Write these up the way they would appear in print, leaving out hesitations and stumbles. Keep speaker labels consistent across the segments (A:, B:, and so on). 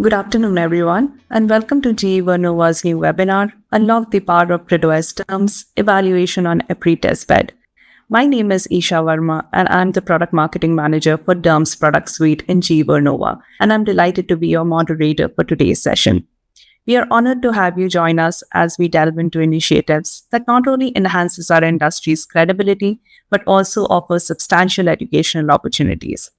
A: Good afternoon, everyone, and welcome to GE Vernova's new webinar, Unlock the Power of GridOS DERMS, Evaluation on EPRI Testbed. My name is Isha Verma, and I'm the Product Marketing Manager for DERMS Product Suite in GE Vernova, and I'm delighted to be your moderator for today's session. We are honored to have you join us as we delve into initiatives that not only enhances our industry's credibility, but also offer substantial educational opportunities.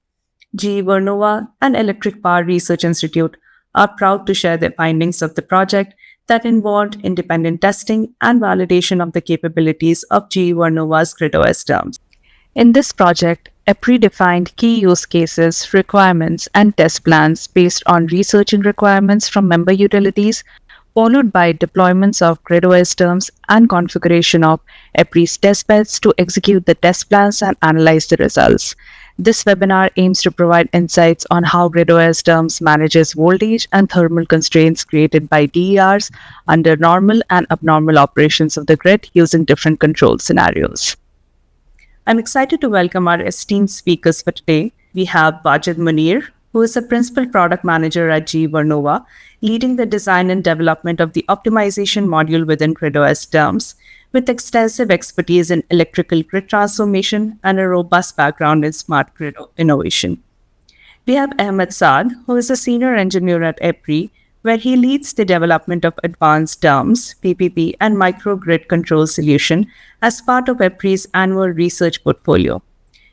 A: GE Vernova and Electric Power Research Institute are proud to share their findings of the project that involved independent testing and validation of the capabilities of GE Vernova's GridOS DERMS. In this project, EPRI defined key use cases, requirements, and test plans based on research and requirements from member utilities, followed by deployments of GridOS DERMS and configuration of EPRI's testbeds to execute the test plans and analyze the results. This webinar aims to provide insights on how GridOS DERMS manages voltage and thermal constraints created by DERs under normal and abnormal operations of the grid using different control scenarios. I'm excited to welcome our esteemed speakers for today. We have Wajid Munir, who is a Principal Product Manager at GE Vernova, leading the design and development of the optimization module within GridOS DERMS, with extensive expertise in electrical grid transformation and a robust background in smart grid innovation. We have Ahmed Saad, who is a senior engineer at EPRI, where he leads the development of advanced DERMS, PPP, and microgrid control solution as part of EPRI's annual research portfolio.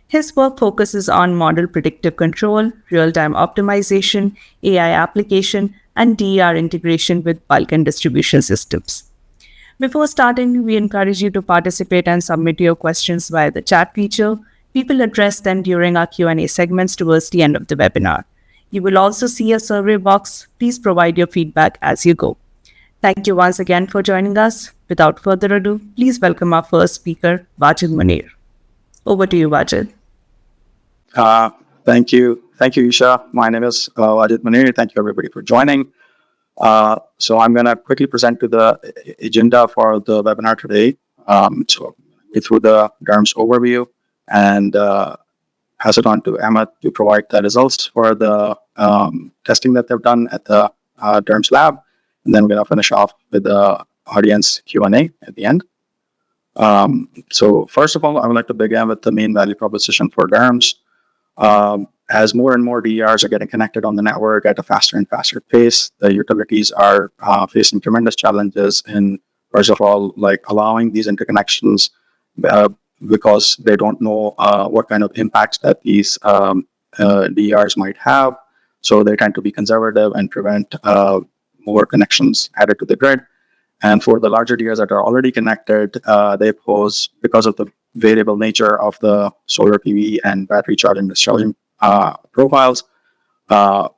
A: His work focuses on model predictive control, real-time optimization, AI application, and DER integration with bulk and distribution systems. Before starting, we encourage you to participate and submit your questions via the chat feature. We will address them during our Q&A segments towards the end of the webinar. You will also see a survey box. Please provide your feedback as you go. Thank you once again for joining us. Without further ado, please welcome our first speaker, Wajid Munir. Over to you, Wajid.
B: Thank you. Thank you, Isha. My name is Wajid Munir. Thank you, everybody, for joining. So I'm going to quickly present to the agenda for the webinar today. So get through the DERMS overview and pass it on to Ahmed to provide the results for the testing that they've done at the DERMS lab. And then we're going to finish off with the audience Q&A at the end. So first of all, I would like to begin with the main value proposition for DERMS. As more and more DERs are getting connected on the network at a faster and faster pace, the utilities are facing tremendous challenges in, first of all, like allowing these interconnections because they don't know what kind of impacts that these DERs might have. So they tend to be conservative and prevent more connections added to the grid. And for the larger DERs that are already connected, they pose, because of the variable nature of the solar PV and battery charging discharging profiles,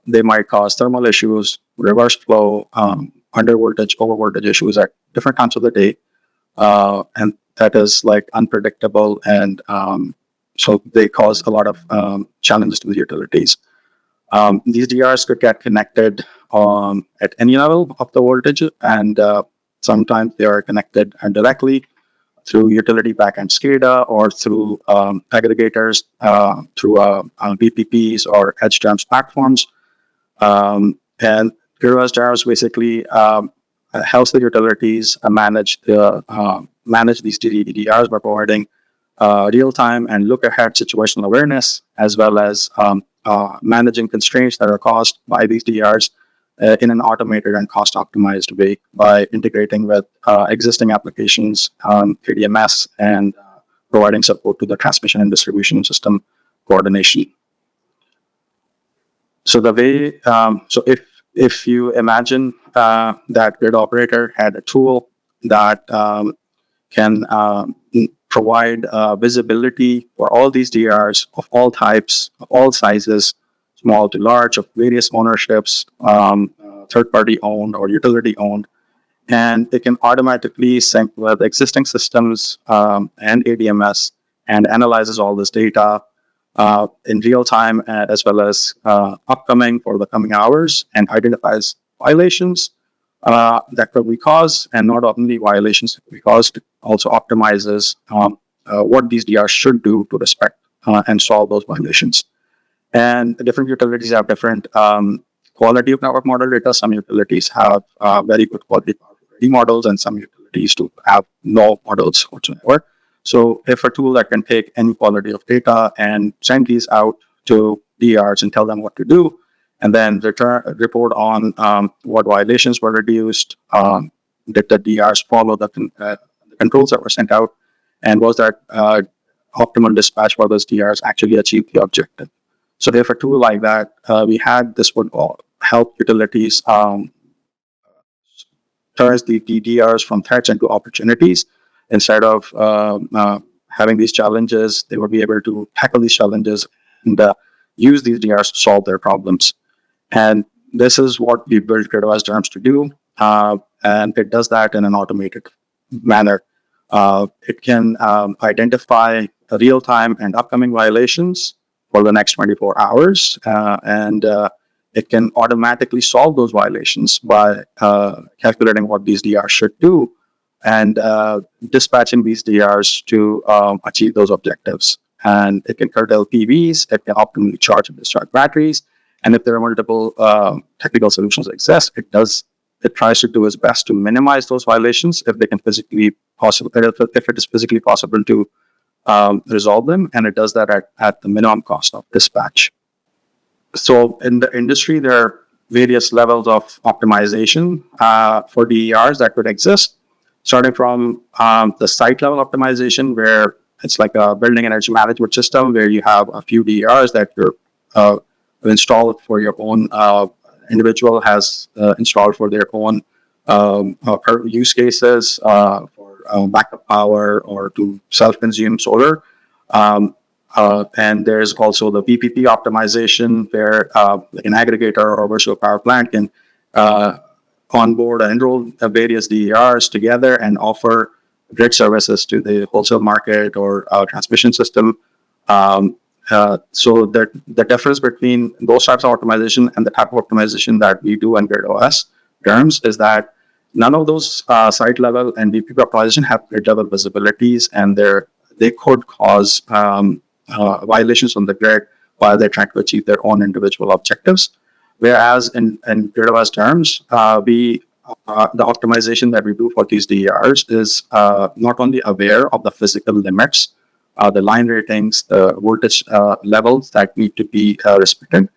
B: they might cause thermal issues, reverse flow, under voltage, over voltage issues at different times of the day. And that is like unpredictable. And so they cause a lot of challenges to the utilities. These DRs could get connected at any level of the voltage, and sometimes they are connected directly through utility backend SCADA or through aggregators, through BPPs or edge DERMS platforms. And GridOS DERMS basically helps the utilities manage these DDRs by providing real-time and look-ahead situational awareness, as well as managing constraints that are caused by these DRs in an automated and cost-optimized way by integrating with existing applications, ADMS, and providing support to the transmission and distribution system coordination. So the way, so if you imagine that grid operator had a tool that can provide visibility for all these DRs of all types, of all sizes, small to large, of various ownerships, third-party owned or utility-owned, and it can automatically sync with existing systems and ADMS and analyzes all this data in real time, as well as upcoming for the coming hours, and identifies violations that could be caused, and not only violations that could be caused, also optimizes what these DRs should do to respect and solve those violations. And the different utilities have different quality of network model data. Some utilities have very good quality models, and some utilities do have no models whatsoever. So if a tool that can take any quality of data and send these out to DRs and tell them what to do, and then report on what violations were reduced, did the DRs follow the controls that were sent out, and was that optimal dispatch for those DRs actually achieve the objective. So if a tool like that this would help utilities turn the DRs from threats into opportunities. Instead of having these challenges, they would be able to tackle these challenges and use these DRs to solve their problems. And this is what we built GridOS DERMS to do, and it does that in an automated manner. It can identify real-time and upcoming violations for the next 24 hours, and it can automatically solve those violations by calculating what these DRs should do and dispatching these DRs to achieve those objectives. And it can curtail PVs, it can optimally charge and discharge batteries, and if there are multiple technical solutions that exist, it tries to do its best to minimize those violations if it is physically possible to resolve them, and it does that at the minimum cost of dispatch. So in the industry, there are various levels of optimization for DERs that could exist, starting from the site level optimization, where it's like a building energy management system where you have a few DERs that you're installed for your own individual has installed for their own use cases for backup power or to self-consume solar. And there's also the VPP optimization where like an aggregator or virtual power plant can onboard and enroll various DERs together and offer grid services to the wholesale market or transmission system. So the difference between those types of optimization and the type of optimization that we do in GridOS DERMS is that none of those site level and VPP optimization have grid level visibilities, and they could cause violations on the grid while they're trying to achieve their own individual objectives. Whereas in GridOS DERMS, the optimization that we do for these DERs is not only aware of the physical limits, the line ratings, the voltage levels that need to be respected.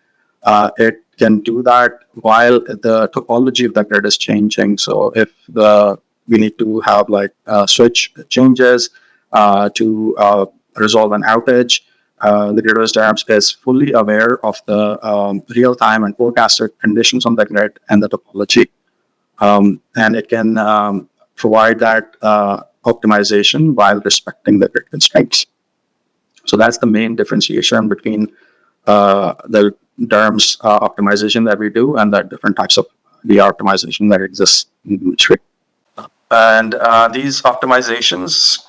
B: It can do that while the topology of the grid is changing. So if we need to have like switch changes to resolve an outage, the GridOS DERMS is fully aware of the real-time and forecasted conditions on the grid and the topology. And it can provide that optimization while respecting the grid constraints. So that's the main differentiation between the DERMS optimization that we do and the different types of DR optimization that exists in the industry. And these optimizations,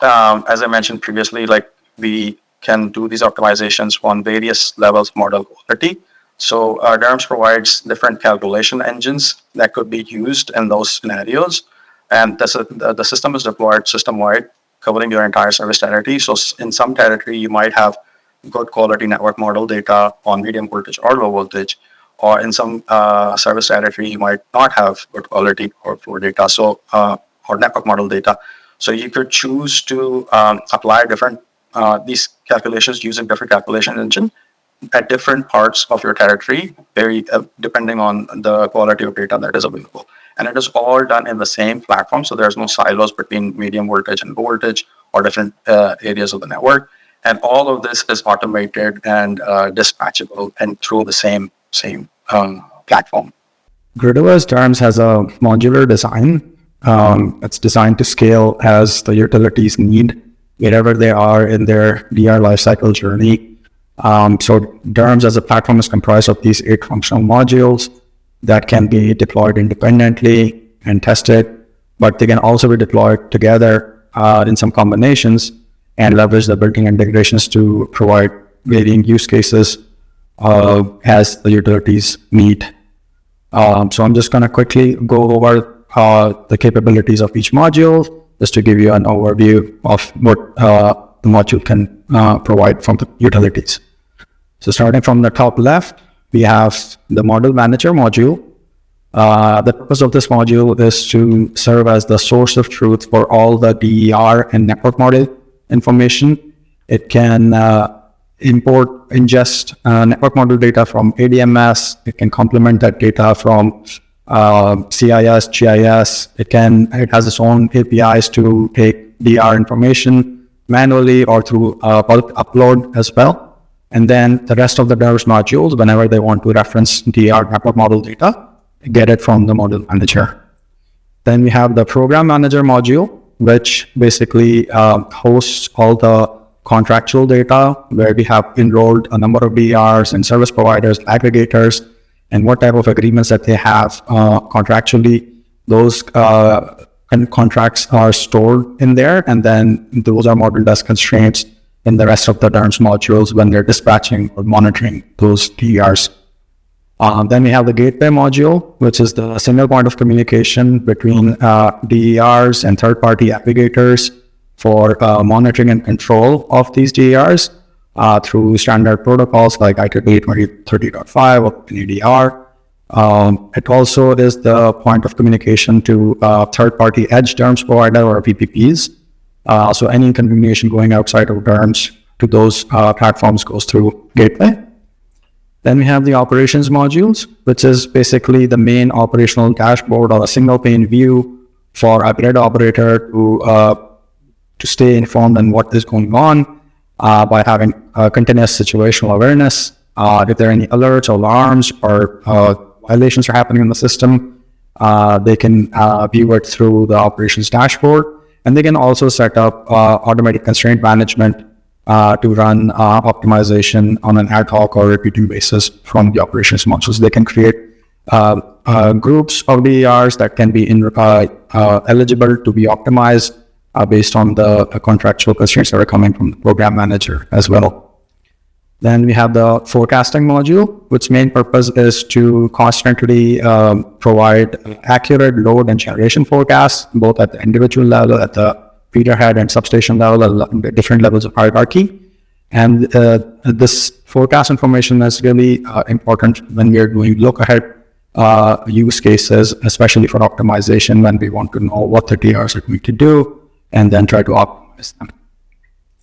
B: as I mentioned previously, like we can do these optimizations on various levels of model quality. So DERMS provides different calculation engines that could be used in those scenarios. And the system is deployed system-wide, covering your entire service territory. So in some territory, you might have good quality network model data on medium voltage or low voltage, or in some service territory, you might not have good quality or flow data, or network model data. So you could choose to apply different these calculations using different calculation engine at different parts of your territory, depending on the quality of data that is available. And it is all done in the same platform, so there's no silos between medium voltage and low voltage or different areas of the network. And all of this is automated and dispatchable and through the same platform.
C: GridOS DERMS has a modular design. It's designed to scale as the utilities need, wherever they are in their DR lifecycle journey. So DERMS as a platform is comprised of these 8 functional modules that can be deployed independently and tested, but they can also be deployed together in some combinations and leverage the built-in integrations to provide varying use cases as the utilities need. So I'm just going to quickly go over the capabilities of each module, just to give you an overview of what the module can provide from the utilities. So starting from the top left, we have the model manager module. The purpose of this module is to serve as the source of truth for all the DER and network model information. It can ingest network model data from ADMS. It can complement that data from CIS, GIS. It has its own APIs to take DR information manually or through bulk upload as well. And then the rest of the DERMS modules, whenever they want to reference DR network model data, get it from the model manager. Then we have the program manager module, which basically hosts all the contractual data where we have enrolled a number of DRs and service providers, aggregators, and what type of agreements that they have contractually. Those contracts are stored in there, and then those are modeled as constraints in the rest of the DERMS modules when they're dispatching or monitoring those DERs. Then we have the gateway module, which is the single point of communication between DERs and third-party aggregators for monitoring and control of these DERs through standard protocols like IEEE 2030.5 or NADR. It also is the point of communication to third-party edge DERMS provider or VPPs. So any communication going outside of DERMS to those platforms goes through gateway. Then we have the operations modules, which is basically the main operational dashboard or a single pane view for a grid operator to stay informed on what is going on by having continuous situational awareness. If there are any alerts or alarms or violations are happening in the system, they can view it through the operations dashboard. And they can also set up automatic constraint management to run optimization on an ad hoc or repeating basis from the operations modules. They can create groups of DERs that can be eligible to be optimized based on the contractual constraints that are coming from the program manager as well. Then we have the forecasting module, which main purpose is to constantly provide accurate load and generation forecasts, both at the individual level, at the feeder head and substation level, at different levels of hierarchy. And this forecast information is really important when we are doing look-ahead use cases, especially for optimization, when we want to know what the DRs are going to do and then try to optimize them.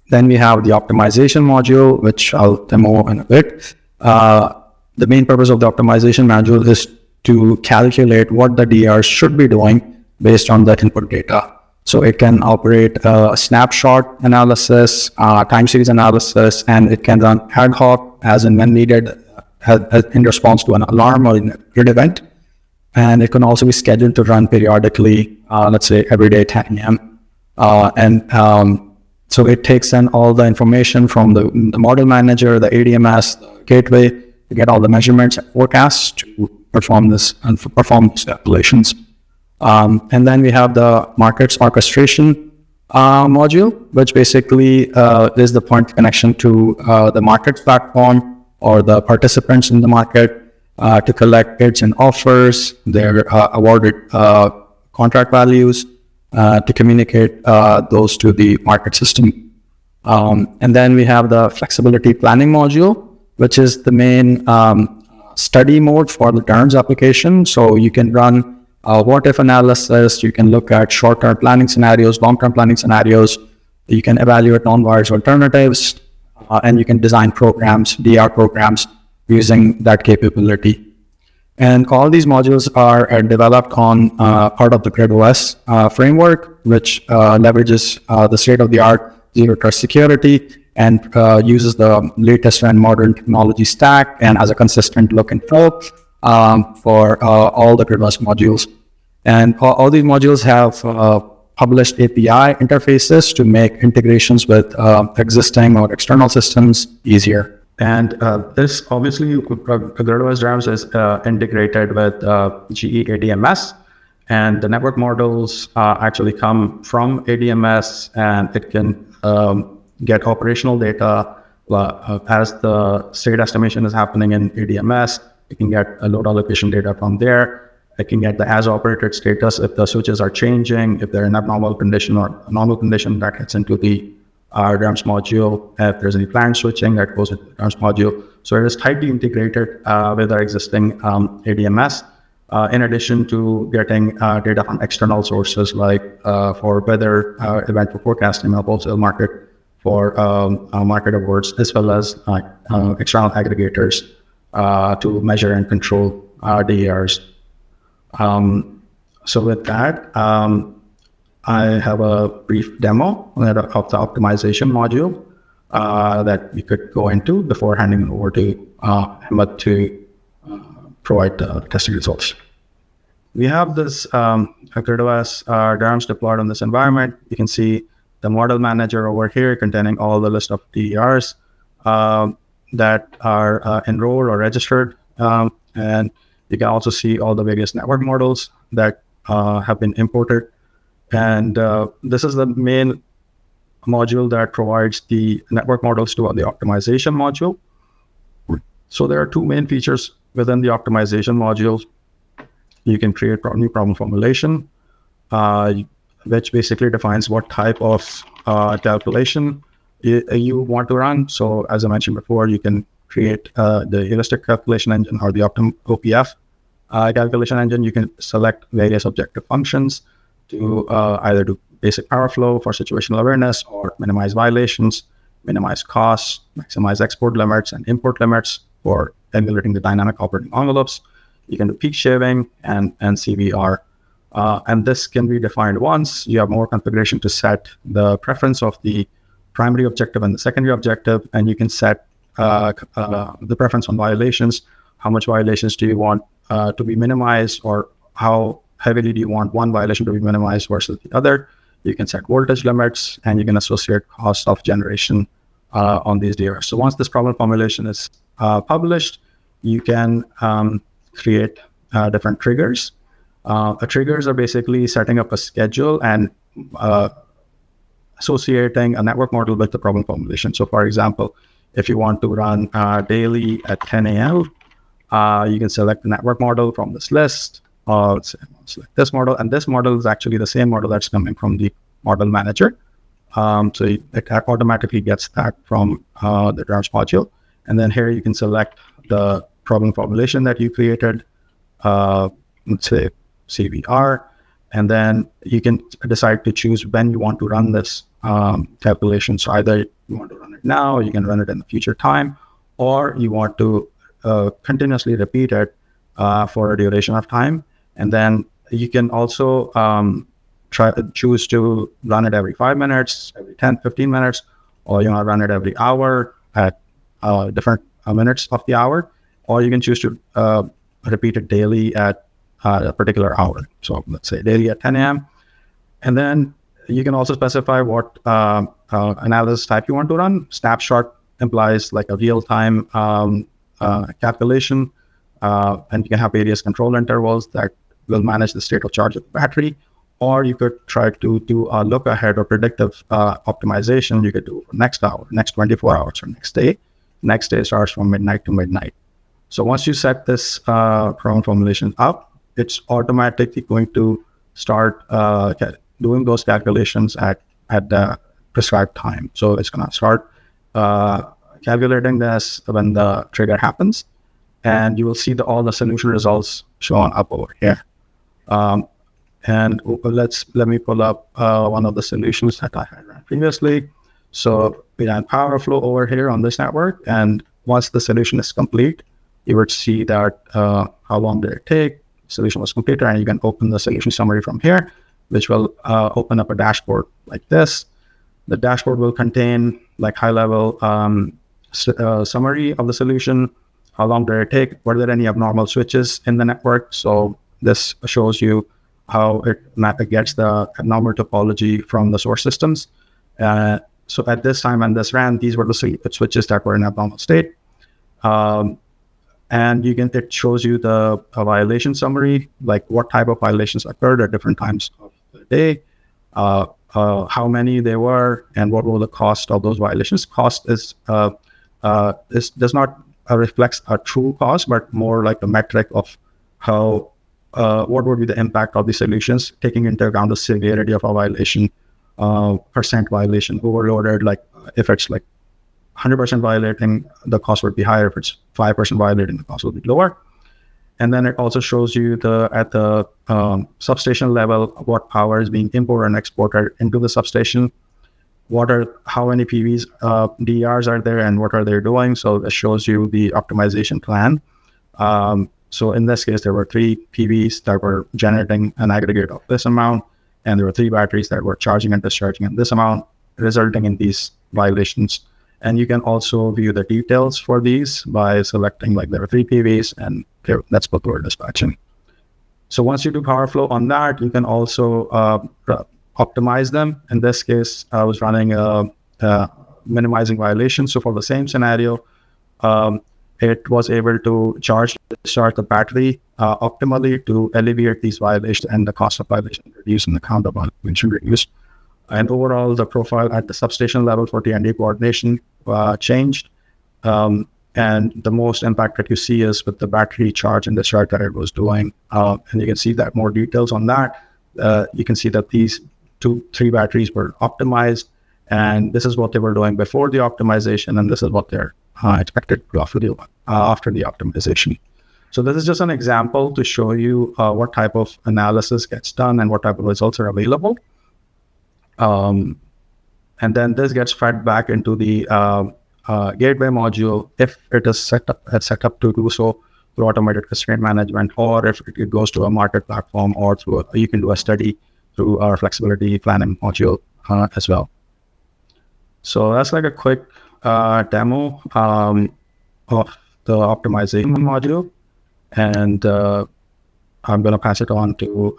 C: Then we have the optimization module, which I'll demo in a bit. The main purpose of the optimization module is to calculate what the DRs should be doing based on the input data. So it can operate snapshot analysis, time series analysis, and it can run ad hoc as and when needed in response to an alarm or in a grid event. And it can also be scheduled to run periodically, let's say every day 10 a.m. So it takes in all the information from the model manager, the ADMS, the gateway, to get all the measurements and forecasts to perform these calculations. And then we have the markets orchestration module, which basically is the point of connection to the markets platform or the participants in the market to collect bids and offers, their awarded contract values, to communicate those to the market system. And then we have the flexibility planning module, which is the main study mode for the DERMS application. So you can run what-if analysis, you can look at short-term planning scenarios, long-term planning scenarios, you can evaluate non-wires alternatives, and you can design programs, DR programs, using that capability. And all these modules are developed on part of the GridOS framework, which leverages the state-of-the-art zero-trust security and uses the latest and modern technology stack and has a consistent look and feel for all the GridOS modules. And all these modules have published API interfaces to make integrations with existing or external systems easier.
B: And this obviously, GridOS DERMS is integrated with GE ADMS, and the network models actually come from ADMS, and it can get operational data as the state estimation is happening in ADMS. It can get a load allocation data from there. It can get the as operated status if the switches are changing, if they're in abnormal condition or a normal condition, that gets into the
C: DERMS module. If there's any planned switching, that goes into the DERMS module. So it is tightly integrated with our existing ADMS. In addition to getting data from external sources like for weather, event for forecasting, wholesale market, for market awards, as well as external aggregators to measure and control DERs. So with that, I have a brief demo of the optimization module that we could go into before handing over to Ahmed to provide the testing results. We have this GridOS DERMS deployed on this environment. You can see the model manager over here containing all the list of DERs that are enrolled or registered. And you can also see all the various network models that have been imported. And this is the main module that provides the network models to the optimization module. So there are two main features within the optimization module. You can create new problem formulation, which basically defines what type of calculation you want to run. So as I mentioned before, you can create the heuristic calculation engine or the OPF calculation engine. You can select various objective functions to either do basic power flow for situational awareness, or minimize violations, minimize costs, maximize export limits and import limits for calculating the dynamic operating envelopes. You can do peak shaving and CVR. And this can be defined once. You have more configuration to set the preference of the primary objective and the secondary objective, and you can set the preference on violations. How much violations do you want to be minimized, or how heavily do you want one violation to be minimized versus the other? You can set voltage limits, and you can associate cost of generation on these DRs. So once this problem formulation is published, you can create different triggers. Triggers are basically setting up a schedule and associating a network model with the problem formulation. So for example, if you want to run daily at 10 a.m., you can select the network model from this list. Select this model, and this model is actually the same model that's coming from the model manager. So it automatically gets that from the DERMS module. And then here you can select the problem formulation that you created, let's say CVR, and then you can decide to choose when you want to run this calculation. So either you want to run it now, or you can run it in the future time, or you want to continuously repeat it for a duration of time. And then you can also choose to run it every 5 minutes, every 10, 15 minutes, or you want to run it every hour at different minutes of the hour, or you can choose to repeat it daily at a particular hour. So let's say daily at 10 a.m. And then you can also specify what analysis type you want to run. Snapshot implies like a real-time calculation, and you can have various control intervals that will manage the state of charge of the battery. Or you could try to do a look ahead or predictive optimization. You could do for next hour, next 24 hours, or next day. Next day starts from midnight to midnight. So once you set this problem formulation up, it's automatically going to start doing those calculations at the prescribed time. So it's going to start calculating this when the trigger happens, and you will see all the solution results shown up over here. And let me pull up one of the solutions that I had run previously. So we had power flow over here on this network, and once the solution is complete, you would see that how long did it take, solution was completed, and you can open the solution summary from here, which will open up a dashboard like this. The dashboard will contain like high-level summary of the solution. How long did it take? Were there any abnormal switches in the network? So this shows you how it gets the abnormal topology from the source systems. So at this time and this ran, these were the switches that were in abnormal state. And it shows you the violation summary, like what type of violations occurred at different times of the day, how many there were, and what were the cost of those violations. Cost is this does not reflects a true cost, but more like a metric of how what would be the impact of the solutions, taking into account the severity of a violation, percent violation, overloaded, like if it's like 100% violating, the cost would be higher. If it's 5% violating, the cost will be lower. And then it also shows you at the substation level what power is being imported and exported into the substation. How many PVs, DERs are there, and what are they doing? So it shows you the optimization plan. So in this case, there were 3 PVs that were generating an aggregate of this amount, and there were 3 batteries that were charging and discharging in this amount, resulting in these violations. And you can also view the details for these by selecting, like, there are 3 PVs, and that's what we're dispatching. So once you do power flow on that, you can also optimize them. In this case, I was running minimizing violations. So for the same scenario, it was able to discharge the battery optimally to alleviate these violations, and the cost of violation reduced and the count of violation reduced. And overall, the profile at the substation level for T&D coordination changed. And the most impact that you see is with the battery charge and discharge that it was doing. And you can see that more details on that. You can see that these 3 batteries were optimized, and this is what they were doing before the optimization, and this is what they're expected to do after the optimization. So this is just an example to show you what type of analysis gets done and what type of results are available. And then this gets fed back into the gateway module if it is set up to do so through automated constraint management, or if it goes to a market platform, or you can do a study through our flexibility planning module as well. So that's like a quick demo of the optimization module, and I'm going to pass it on to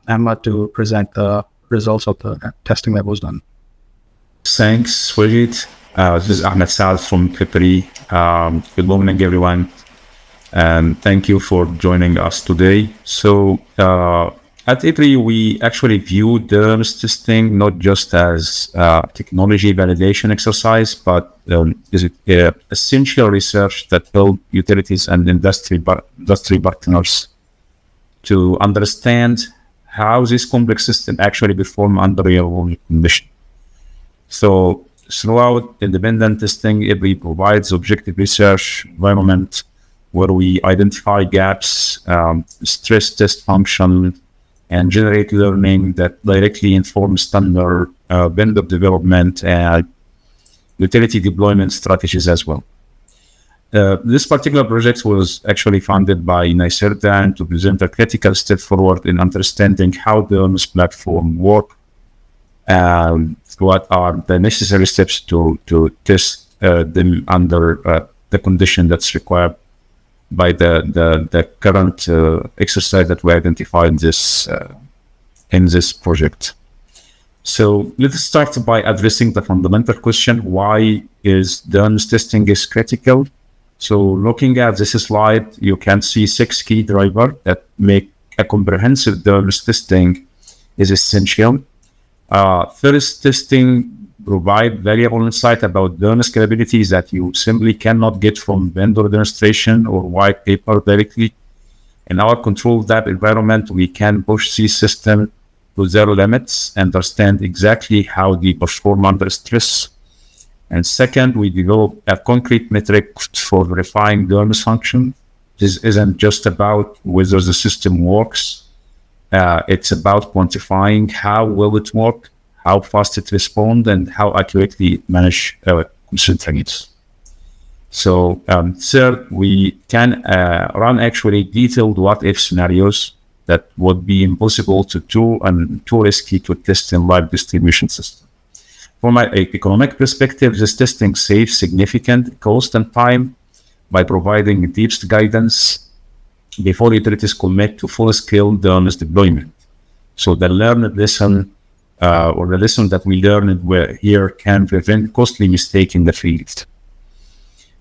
C: Emma to present the results of the testing that was done.
D: Thanks, Wajid. This is Ahmed Saad from EPRI. Good morning, everyone, and thank you for joining us today. So at EPRI, we actually view DERMS testing not just as technology validation exercise, but is essential research that help utilities and industry partners to understand how this complex system actually perform under real-world conditions. So throughout independent testing, EPRI provides objective research environment where we identify gaps, stress test function, and generate learning that directly informs standard vendor development and utility deployment strategies as well. This particular project was actually funded by NYSERDA to present a critical step forward in understanding how the DERMS platform work, and what are the necessary steps to test them under the condition that's required by the current exercise that we identified in this project. So let's start by addressing the fundamental question: why is DERMS testing is critical? So looking at this slide, you can see 6 key drivers that make a comprehensive DERMS testing is essential. First, testing provide valuable insight about DERMS capabilities that you simply cannot get from vendor demonstration or white paper directly. In our controlled lab environment, we can push these systems to their limits, understand exactly how they perform under stress. And second, we develop a concrete metric for verifying DERMS function. This isn't just about whether the system works. It's about quantifying how well it works, how fast it responds, and how accurately it manages constraints. So third, we can run actually detailed what-if scenarios that would be impossible to do and too risky to test in live distribution system. From an economic perspective, this testing saves significant cost and time by providing deep guidance before utilities commit to full-scale DERMS deployment. So the learned lesson or the lesson that we learned here can prevent costly mistakes in the field.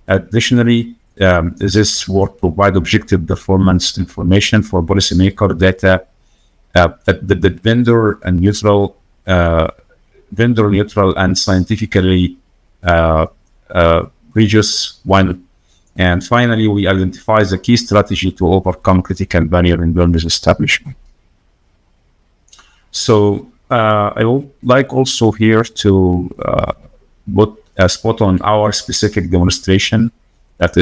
D: Additionally, this work provides objective performance information for policymaker data that vendor neutral and scientifically rigorous one. And finally, we identify the key strategy to overcome critical barrier in DERMS establishment. So I would like also here to put spot on our specific demonstration that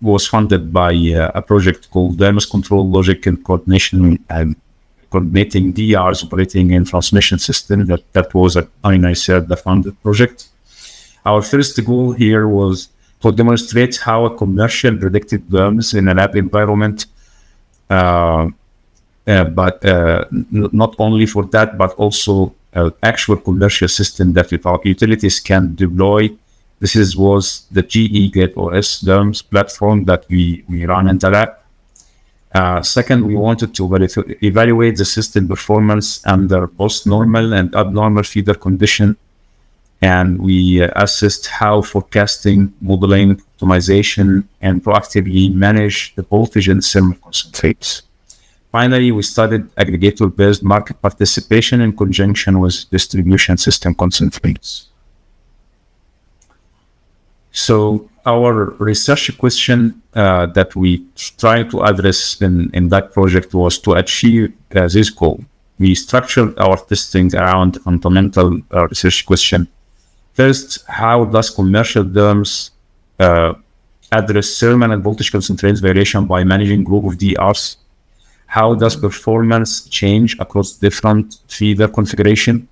D: was funded by a project called DERMS Control Logic and Coordination and Coordinating DRs operating in transmission system. That was at INICER, the funded project. Our first goal here was to demonstrate how a commercial predictive DERMS in a lab environment, but not only for that, but also actual commercial system that utilities can deploy. This was the GE GridOS DERMS platform that we run in the lab. Second, we wanted to evaluate the system performance under both normal and abnormal feeder condition. And we assessed how forecasting, modeling, optimization, and proactively manage the voltage and thermal concentrates. Finally, we studied aggregator-based market participation in conjunction with distribution system concentrates. So our research question that we tried to address in that project was to achieve this goal. We structured our testing around fundamental research question. First, how does commercial DERMS address thermal and voltage concentrates variation by managing group of DRs? How does performance change across different feeder configuration?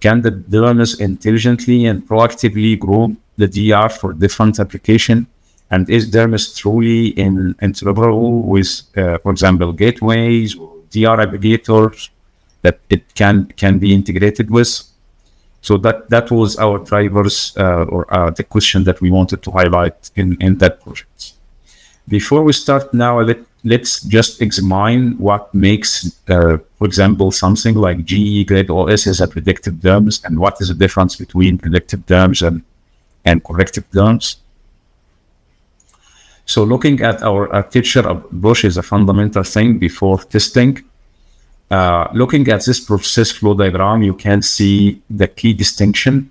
D: Can the DERMS intelligently and proactively group the DR for different application? And is DERMS truly interoperable with, for example, gateways or DR aggregators that it can be integrated with? So that was our drivers or the question that we wanted to highlight in that project. Before we start now, let's just examine what makes, for example, something like GE GridOS as a predictive DERMS, and what is the difference between predictive DERMS and corrective DERMS. So looking at our architecture approach is a fundamental thing before testing. Looking at this process flow diagram, you can see the key distinction.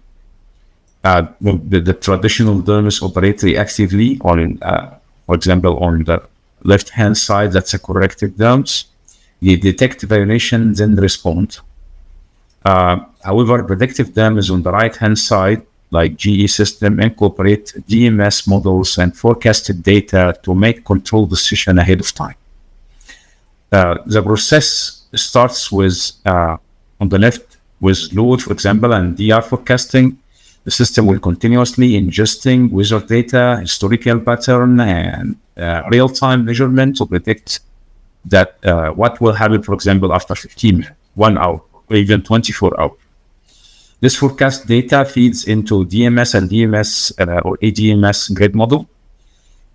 D: The traditional DERMS operate reactively on, for example, on the left-hand side, that's a corrective DERMS. They detect violation, then respond. However, predictive DERMS on the right-hand side, like GE system, incorporate DMS models and forecasted data to make control decision ahead of time. The process starts with, on the left, with load, for example, and DR forecasting. The system will continuously ingesting weather data, historical pattern, and real-time measurement to predict that what will happen, for example, after 15 minutes, 1 hour, or even 24 hours. This forecast data feeds into DMS and DMS or ADMS grid model,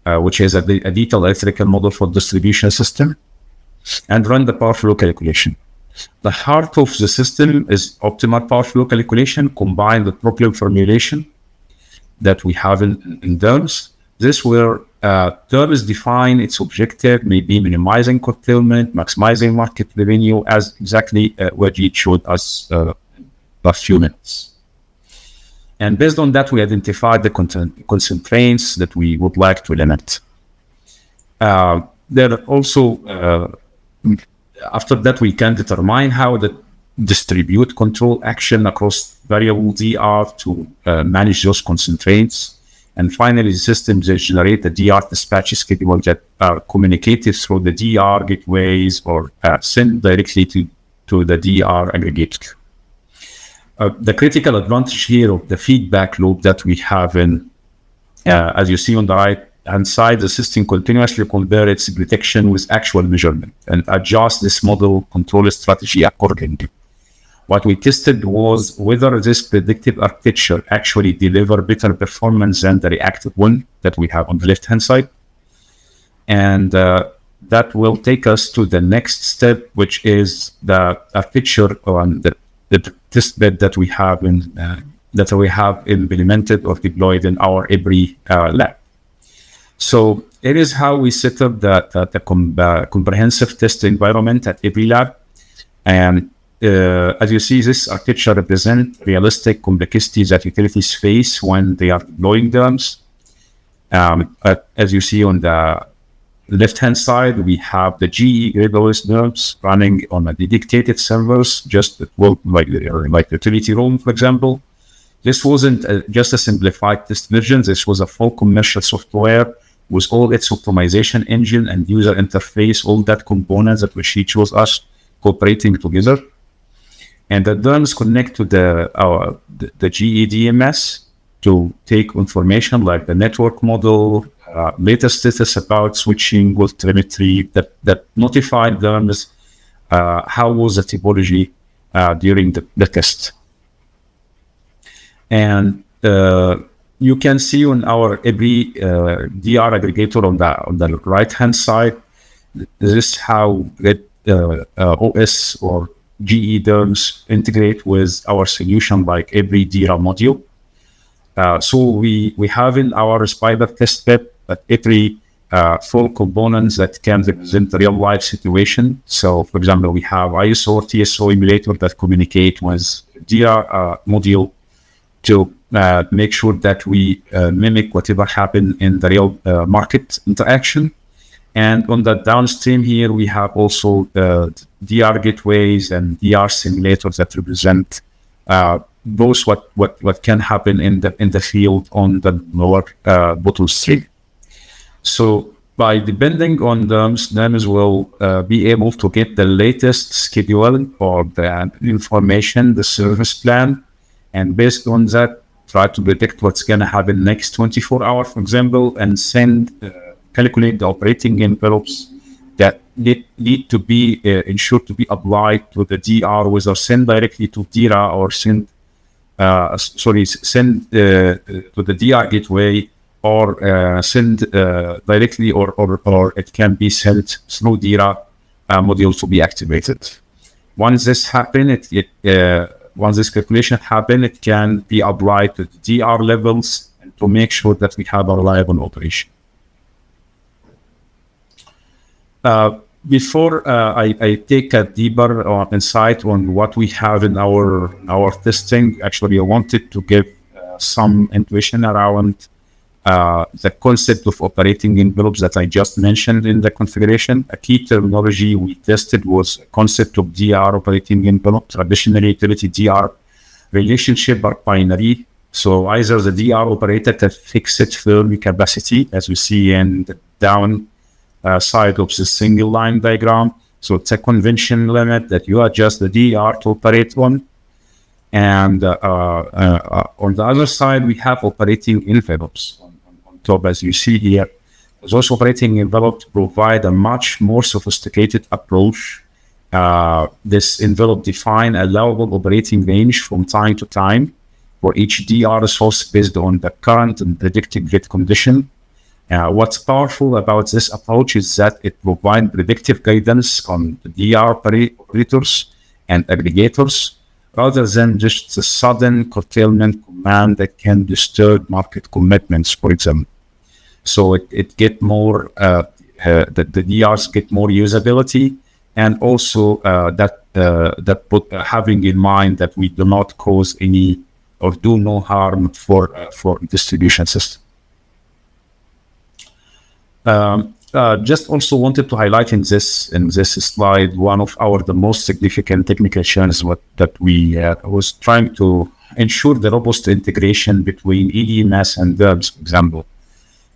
D: which is a detailed electrical model for distribution system, and run the power flow calculation. The heart of the system is optimal power flow calculation combined with problem formulation that we have in DERMS. This where DERMS define its objective, maybe minimizing curtailment, maximizing market revenue, as exactly what you showed us last few minutes. And based on that, we identified the constraints that we would like to limit. There are also after that, we can determine how to distribute control action across variable DR to manage those constraints. And finally, the systems that generate the DR dispatch schedule that are communicated through the DR gateways or sent directly to the DR aggregator. The critical advantage here of the feedback loop that we have in, as you see on the right-hand side, the system continuously compare its prediction with actual measurement and adjust this model control strategy accordingly. What we tested was whether this predictive architecture actually deliver better performance than the reactive one that we have on the left-hand side. And that will take us to the next step, which is the architecture on the test bed that we have implemented or deployed in our EPRI lab. So it is how we set up the comprehensive test environment at EPRI lab. And as you see, this architecture represents realistic complexities that utilities face when they are deploying DERMS. As you see on the left-hand side, we have the GE GridOS DERMS running on a dedicated servers, just like the utility room, for example. this wasn't just a simplified test version. This was a full commercial software with all its optimization engine and user interface, all that components that she chose us cooperating together. And the DERMS connect to the GE DMS to take information like the network model, latest status about switching with telemetry that notified DERMS how was the topology during the test. And you can see on our EPRI DR aggregator on the right-hand side, this is how GridOS or GE DERMS integrate with our solution like EPRI DR module. So we have in our Spider test bed EPRI full components that can represent the real life situation. So for example, we have ISO or TSO emulator that communicate with DR module to make sure that we mimic whatever happened in the real market interaction. And on the downstream here, we have also DR gateways and DR simulators that represent both what can happen in the field on the lower bottom stream. So by depending on DERMS will be able to get the latest schedule or the information, the service plan, and based on that, try to predict what's going to happen next 24 hours, for example, and calculate the operating envelopes that need to be ensured to be applied to the DR, whether send directly to DIRA or send to the DR gateway, or send directly, or it can be sent through DIRA module to be activated. Once this happens, once this calculation happens, it can be applied to the DR levels to make sure that we have a reliable operation. Before I take a deeper insight on what we have in our testing, actually I wanted to give some intuition around the concept of operating envelopes that I just mentioned in the configuration. A key terminology we tested was concept of DR operating envelope. Traditionally, utility DR relationship are binary. So either the DR operated at fixed firm capacity, as we see in the down side of the single line diagram. So it's a convention limit that you adjust the DR to operate on. And on the other side, we have operating envelopes on top, as you see here. Those operating envelopes provide a much more sophisticated approach. This envelope define allowable operating range from time to time for each DR source based on the current and predicted grid condition. What's powerful about this approach is that it provides predictive guidance on the DR operators and aggregators, rather than just a sudden curtailment command that can disturb market commitments, for example. So it get more, the DRs get more usability, and also that put having in mind that we do not cause any or do no harm for distribution system. Just also wanted to highlight in this slide one of the most significant technical challenges that we was trying to ensure the robust integration between EDMS and DERMS, for example.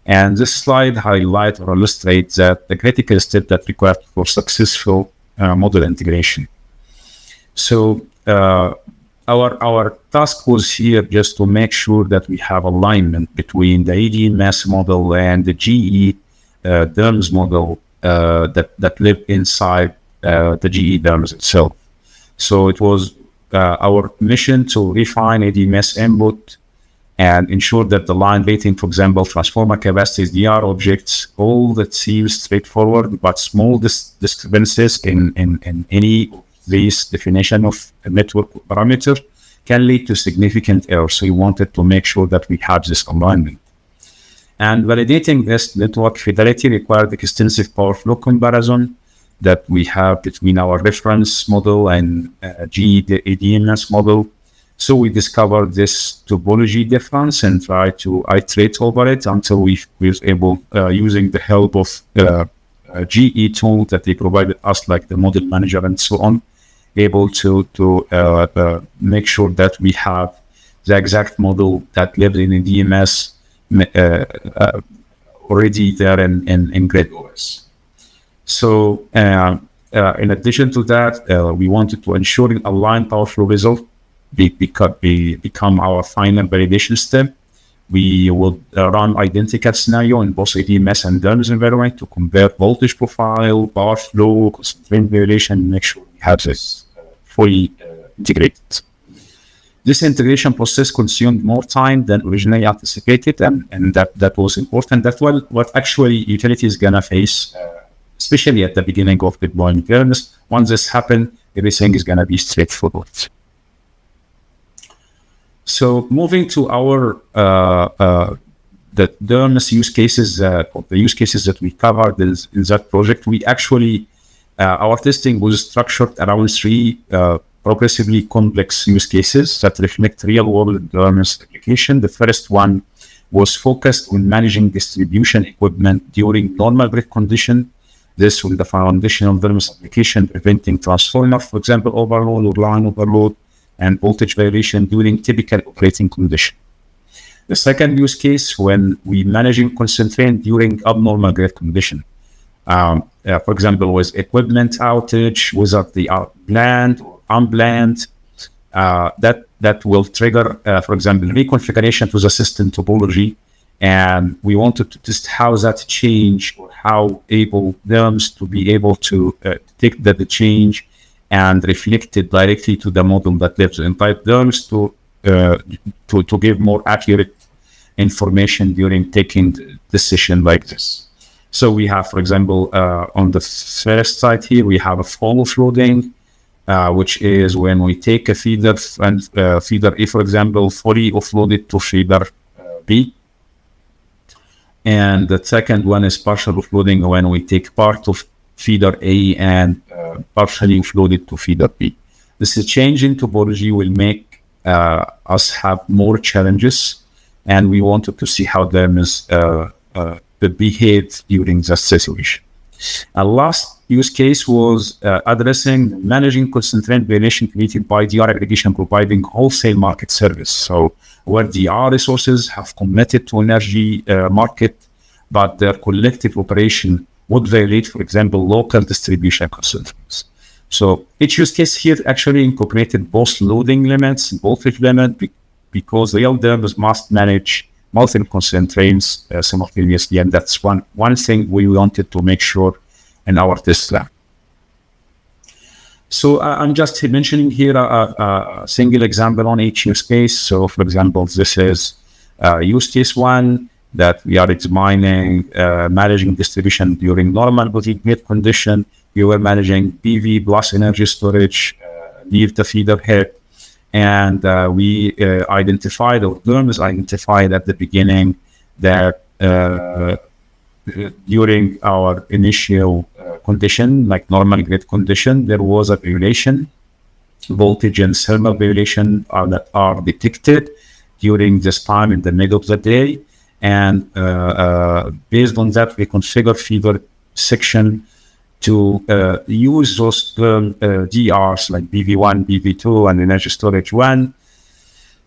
D: And this slide highlights or illustrates that the critical step that required for successful model integration. So our task was here just to make sure that we have alignment between the EDMS model and the GE DERMS model that live inside the GE DERMS itself. So it was our mission to refine ADMS input and ensure that the line rating, for example, transformer capacities, DR objects, all that seems straightforward, but small discrepancies in any of these definition of a network parameter can lead to significant error. So we wanted to make sure that we have this alignment. And validating this network fidelity required extensive power flow comparison that we have between our reference model and GE ADMS model. So we discovered this topology difference and tried to iterate over it until we was able, using the help of GE tool that they provided us, like the model manager and so on, able to make sure that we have the exact model that lived in the DMS already there in GridOS. So in addition to that, we wanted to ensure an aligned power flow result become our final validation step. We will run identical scenario in both ADMS and DERMS environment to compare voltage profile, power flow, constraint variation, and make sure we have this fully integrated. This integration process consumed more time than originally anticipated, and that was important. That's what actually utility is gonna face, especially at the beginning of deploying DERMS. Once this happens, everything is gonna be straightforward. So moving to our the DERMS use cases, or the use cases that we covered in that project, we actually our testing was structured around three progressively complex use cases that reflect real-world DERMS application. The first one was focused on managing distribution equipment during normal grid condition. This was the foundational DERMS application, preventing transformer, for example, overload or line overload, and voltage variation during typical operating condition. The second use case, when we managing constraint during abnormal grid condition. For example, with equipment outage, whether they are planned or unplanned, that will trigger, for example, reconfiguration to the system topology. And we wanted to test how that change, or how able DERMS to be able to take the change and reflect it directly to the model that lives inside DERMS to give more accurate information during taking decision like this. So we have, for example, on the first side here, we have a fall offloading, which is when we take a feeder and feeder A, for example, fully offloaded to feeder B. And the second one is partial offloading, when we take part of feeder A and partially offloaded to feeder B. This change in topology will make us have more challenges, and we wanted to see how DERMS behave during that situation. A last use case was addressing managing constraint variation created by DR aggregation providing wholesale market service. So where DR resources have committed to energy market, but their collective operation would violate, for example, local distribution constraints. So each use case here actually incorporated both loading limits and voltage limit, because real DERMS must manage multiple constraints simultaneously, and that's one thing we wanted to make sure in our test lab. So I'm just mentioning here a single example on each use case. So for example, this is use case one that we are examining managing distribution during normal grid condition. We were managing PV plus energy storage near the feeder head. And we identified, or DERMS identified at the beginning, that during our initial condition, like normal grid condition, there was a variation, voltage and thermal variation that are detected during this time in the middle of the day. And based on that, we configure feeder section to use those DRs like BV1, BV2, and energy storage 1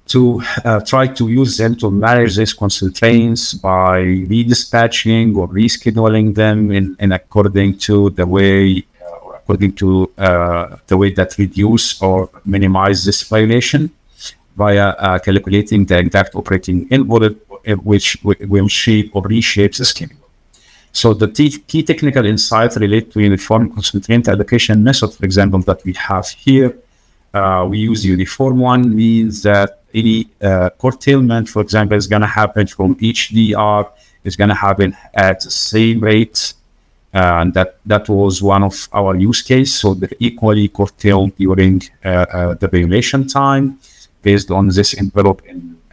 D: to try to use them to manage these constraints by redispatching or rescheduling them in according to the way that reduce or minimize this violation via calculating the exact operating envelope, which will shape or reshape the scheme. So the key technical insights relate to uniform constraint allocation method, for example, that we have here. We use uniform one, means that any curtailment, for example, is going to happen from each DR, is going to happen at the same rate. And that was one of our use case. So they're equally curtailed during the violation time based on this envelope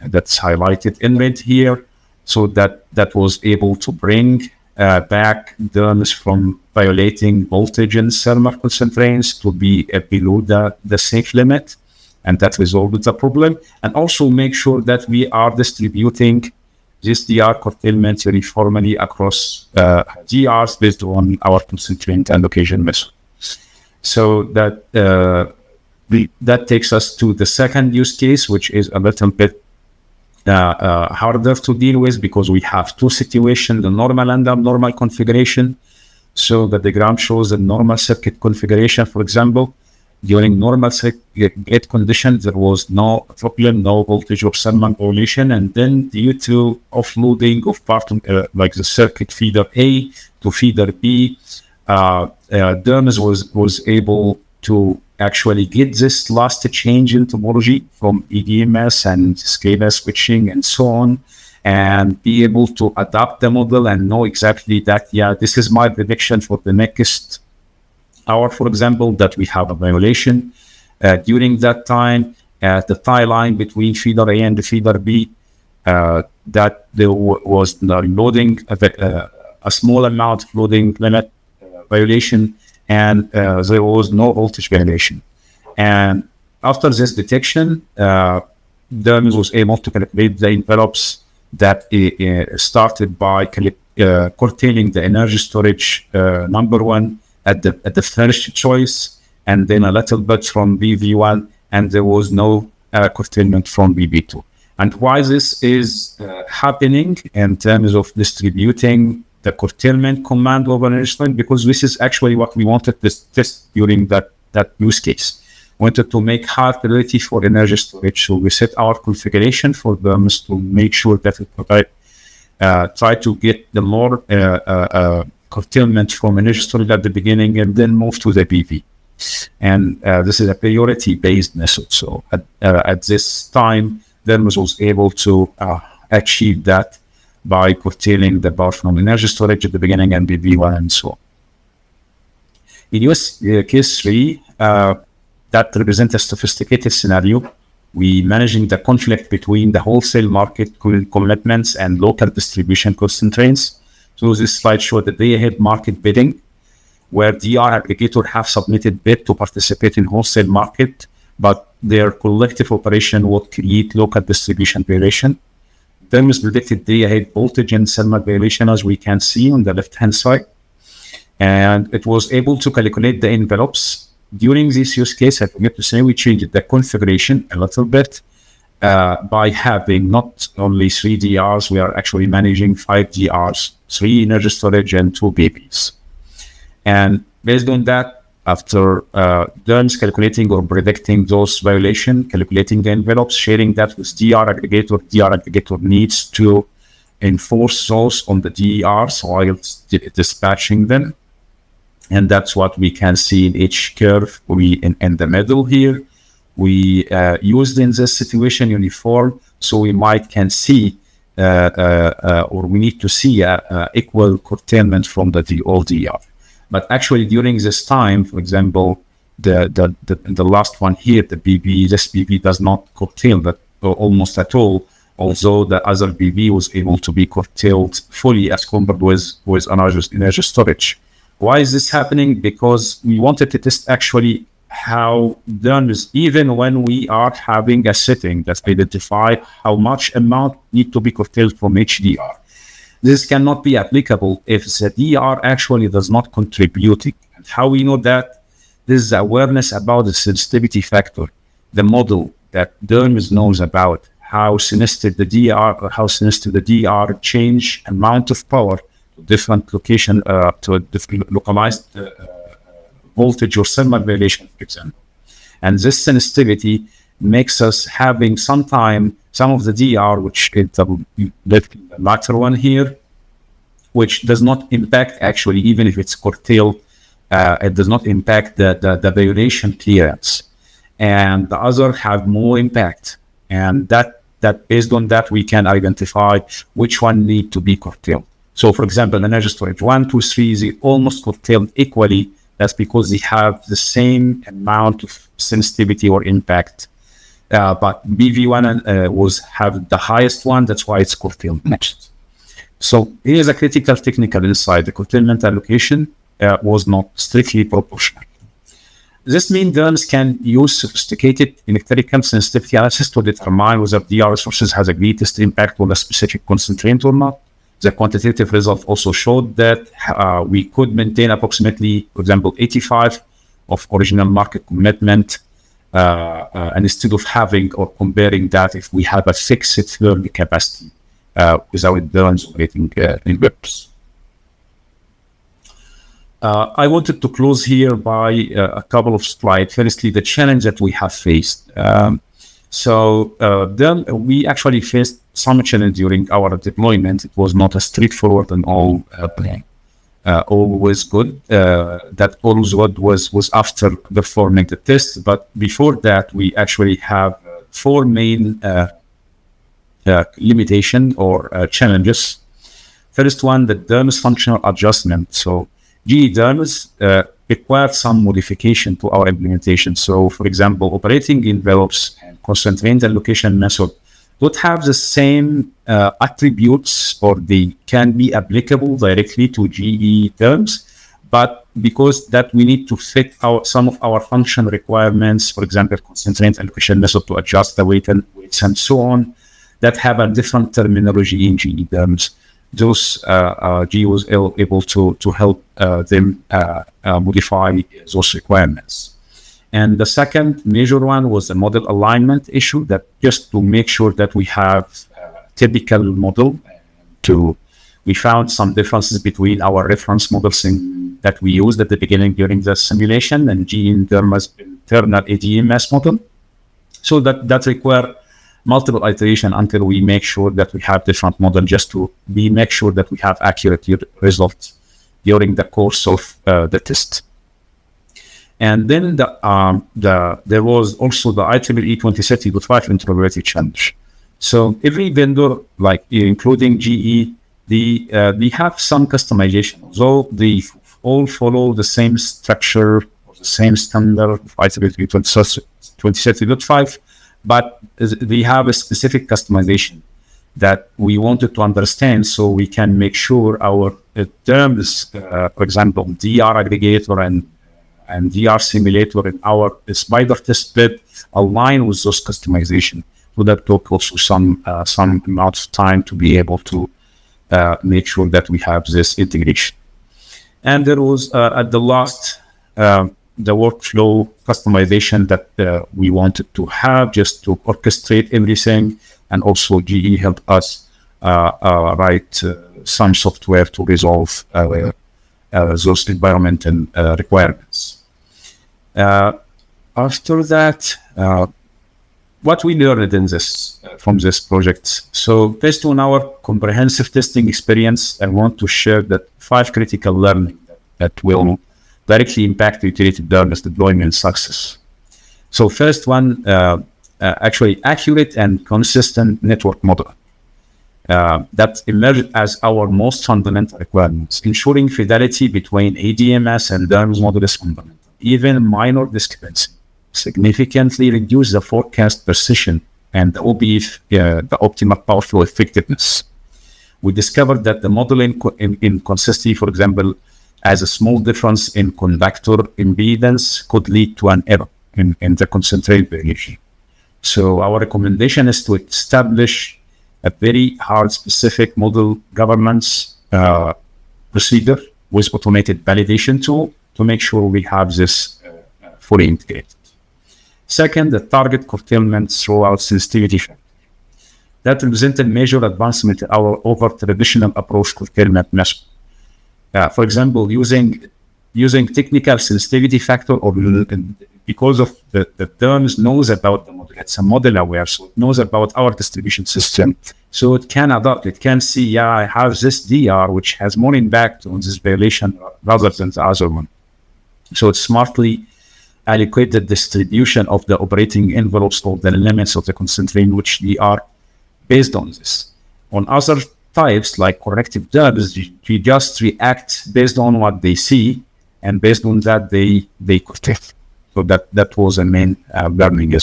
D: that's highlighted in red here. So that was able to bring back DERMS from violating voltage and thermal constraints to be below the safe limit, and that resolved the problem. And also make sure that we are distributing this DR curtailment uniformly across DRs based on our constraint allocation method. So that that takes us to the second use case, which is a little bit harder to deal with because we have two situations, the normal and abnormal configuration. So the diagram shows the normal circuit configuration. For example, during normal gate conditions, there was no problem, no voltage or thermal violation. And then due to offloading of part of like the circuit feeder A to feeder B, DERMS was able to actually get this last change in topology from EDMS and scalar switching and so on, and be able to adapt the model and know exactly that, yeah, this is my prediction for the next hour, for example, that we have a violation. During that time, the tie line between feeder A and the feeder B, that there was loading, a small amount of loading limit violation, and there was no voltage violation. And after this detection, DERMS was able to calculate the envelopes that started by curtailing the energy storage number one at the first choice, and then a little bit from BV1, and there was no curtailment from BV2. And why this is happening in terms of distributing the curtailment command over energy storage, because this is actually what we wanted to test during that use case. Wanted to make high priority for energy storage, so we set our configuration for DERMS to make sure that it provide, try to get the more curtailment from energy storage at the beginning, and then move to the PV. And this is a priority-based method. So at this time, DERMS was able to achieve that by curtailing the power from energy storage at the beginning and BV1 and so on. In use case 3, that represents a sophisticated scenario. We managing the conflict between the wholesale market commitments and local distribution constraints. So this slide shows the day-ahead market bidding, where DR aggregator have submitted bid to participate in wholesale market, but their collective operation would create local distribution variation. DERMS predicted day-ahead voltage and thermal variation, as we can see on the left-hand side. And it was able to calculate the envelopes. During this use case, I forget to say, we changed the configuration a little bit by having not only 3 DRs, we are actually managing 5 DRs, 3 energy storage and 2 BBs. And based on that, after DERMS calculating or predicting those violations, calculating the envelopes, sharing that with DR aggregator needs to enforce those on the DERs while dispatching them. And that's what we can see in each curve. In the middle here, we used in this situation uniform, so we can see or we need to see equal curtailment from the all DR. But actually, during this time, for example, the last one here, the BB, this BB does not curtail that almost at all, although the other BB was able to be curtailed fully as compared with energy storage. Why is this happening? Because we wanted to test actually how DERMS, even when we are having a setting that identify how much amount need to be curtailed from each DR. This cannot be applicable if the DR actually does not contribute. And how we know that? This is awareness about the sensitivity factor, the model that DERMS knows about, how sensitive the DR change amount of power to different location, to a different localized voltage or thermal variation, for example. And this sensitivity makes us having some of the DR, which is the latter one here, which does not impact actually, even if it's curtailed, it does not impact the variation clearance. And the other have more impact. And that based on that, we can identify which one need to be curtailed. So for example, energy storage 1, 2, 3, they almost curtailed equally. That's because they have the same amount of sensitivity or impact. But BV1 have the highest one. That's why it's curtailed next. So here's a critical technical insight. The curtailment allocation was not strictly proportional. This means DERMS can use sophisticated electrical sensitivity analysis to determine whether DR resources has the greatest impact on a specific constraint or not. The quantitative result also showed that we could maintain approximately, for example, 85 of original market commitment and instead of having or comparing that if we have a fixed learning capacity without DERMS operating in VIPs. I wanted to close here by a couple of slides. Firstly, the challenge that we have faced. Then we actually faced some challenge during our deployment. It was not a straightforward and all always good. That always good was after performing the test. But before that, we actually have four main limitation or challenges. First one, the DERMS functional adjustment. So GE DERMS required some modification to our implementation. So for example, operating envelopes and constraint allocation method don't have the same attributes, or they can be applicable directly to GE DERMS, but because that we need to fit some of our function requirements, for example, constraint allocation method to adjust the weights and so on, that have a different terminology in GE DERMS. Those GE was able to help them modify those requirements. And the second major one was the model alignment issue, that just to make sure that we have typical model. We found some differences between our reference models that we used at the beginning during the simulation and GE DERMS internal ADMS model. So that require multiple iteration until we make sure that we have different model, just to make sure that we have accurate results during the course of the test. And then there was also the IEEE 2030.5 interoperability challenge. So every vendor, like including GE, they have some customization, although they all follow the same structure or the same standard of IEEE 2030.5, but they have a specific customization that we wanted to understand, so we can make sure our terms, for example, DR aggregator and DR simulator in our spider test bed align with those customization. So that took also some amount of time to be able to make sure that we have this integration. And there was at the last the workflow customization that we wanted to have, just to orchestrate everything, and also GE helped us write some software to resolve those environmental requirements. After that, what we learned in this from this project. So based on our comprehensive testing experience, I want to share that 5 critical learning that will directly impact the utility DERMS deployment success. So first one, actually accurate and consistent network model. That emerged as our most fundamental requirements. Ensuring fidelity between ADMS and DERMS model is fundamental. Even minor discrepancy significantly reduce the forecast precision and the OPF, the optimal power flow effectiveness. We discovered that the model inconsistency, for example, as a small difference in conductor impedance could lead to an error in the concentrate variation. So our recommendation is to establish a very hard specific model governance procedure with automated validation tool to make sure we have this fully integrated. Second, the target curtailment throughout sensitivity factor. That represented major advancement over traditional approach curtailment method. For example, using technical sensitivity factor, or because of the DERMS knows about the model, it's a model aware, so it knows about our distribution system. So it can adapt, it can see, I have this DR which has more impact on this violation rather than the other one. So it smartly allocate the distribution of the operating envelopes or the limits of the constraint which they are based on this. On other types like corrective DERMS, you just react based on what they see, and based on that they correct. So that was a main learning.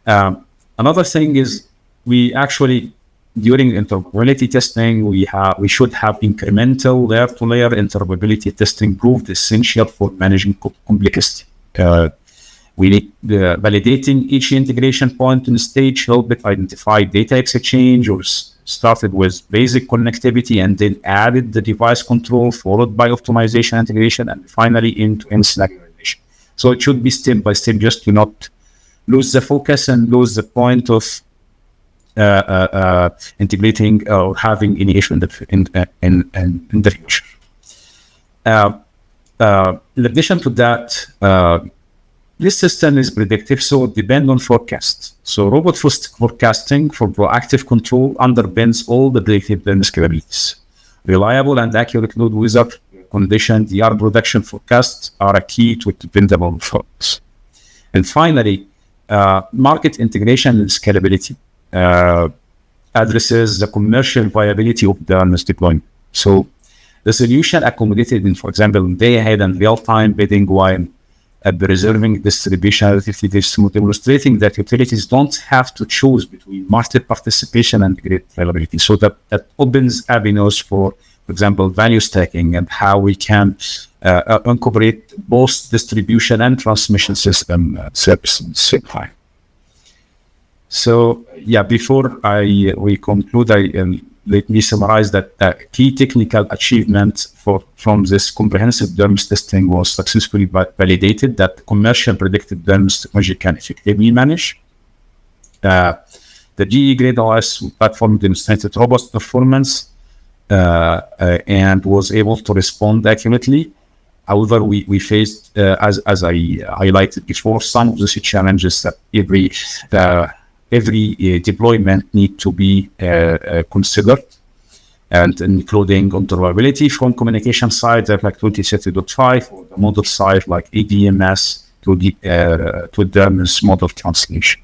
D: Another thing is we actually during interoperability testing we should have incremental layer-to-layer interoperability testing proved essential for managing complexity. We need validating each integration point in the stage, help it identify data exchange, or started with basic connectivity and then added the device control, followed by optimization integration, and finally end-to-end scenario validation. So it should be step by step, just to not lose the focus and lose the point of integrating or having any issue in the future. In addition to that, this system is predictive, so it depends on forecast. So robot forecasting for proactive control underpins all the predictive DERMS capabilities. Reliable and accurate load weather condition, DR production forecasts are a key to dependable performance. And finally, market integration and scalability addresses the commercial viability of the DERMS deployment. So the solution accommodated in, for example, day-ahead and real-time bidding while preserving distribution relatively smooth, demonstrating that utilities don't have to choose between market participation and grid availability. So that opens avenues for example, value stacking and how we can incorporate both distribution and transmission system services at the same time. So yeah, before we conclude, let me summarize that the key technical achievement from this comprehensive DERMS testing was successfully validated that commercial predictive DERMS technology can effectively manage. The GE GridOS platform demonstrated robust performance and was able to respond accurately. However, we faced, as I highlighted before, some of the challenges that every deployment need to be considered, and including interoperability from communication side, like 2030.5, or the model side like ADMS to DERMS model translation.